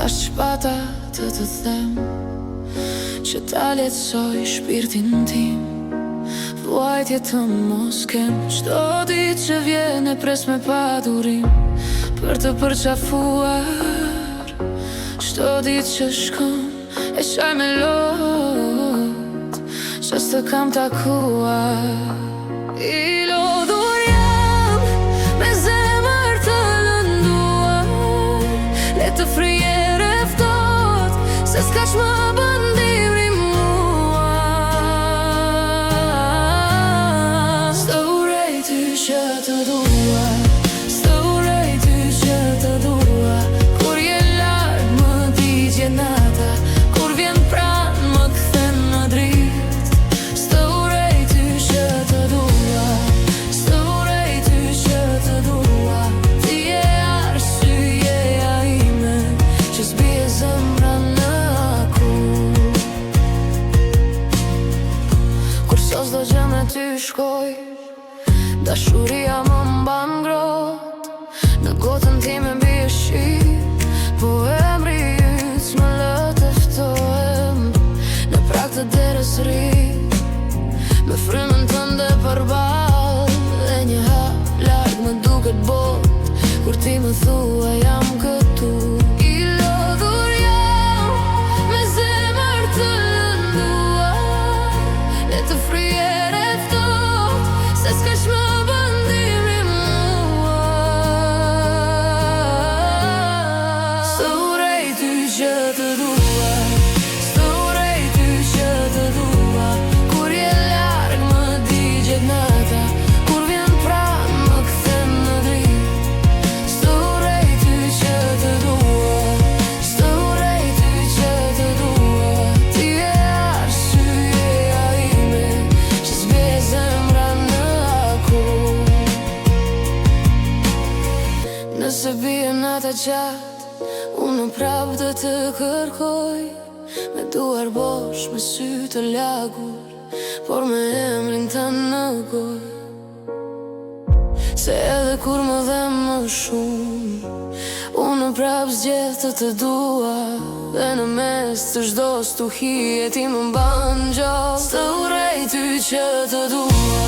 As që pata të them, që ta letësoj shpirtin tim, vuajtje të mos kem. Çdo ditë që vjen e pres me padurim për të përqafuar. Çdo ditë që shkon e shaj me lot, që s'të kam takuar. I lodhur jam me zemër të lënduar, le të frije ftoht, se s'ka që më bëndiri mua. S'të urej ty që të dua, s'të urej ty që të dua. Kur je larg më digje nata, kur vjen pran më kthen në dritë. S'të urej ty që të dua, s'të urej ty që të dua. Ti je arsyeja ime, që s'bie zemra në akur. Kur sos do gjë me ty shkoj, dashuria më mban ngrohtë. Në gotën time mbi e shi, po emri yt më lë të ftohem. Në prag të derës ri, me frymën tënde përballë, dhe një hap larg më duket botë, kur ti më thua jam këtu. I lodhur jam me zemër të lënduar, le të frije ftoht, se s'ka që më bëndiri mua. S'të urej ty që të dua, s'të urej ty që të dua. Kur je larg më digjet nata, kur vjen pran më kthen në dritë. S'të urej ty që të dua, s'të urej ty që të dua. Ti je arsyeja ime, që s'bie zemra në akur. Nëse bie nata gjatë, unë prap do të kërkoj, me duar bosh, me sy të lagur, por me emrin tënd në gojë. Se edhe kur më dhem më shumë, unë prap zgjedh të dua, dhe në mes të çdo stuhie ti më mban gjatë. S'të urej ty që të dua,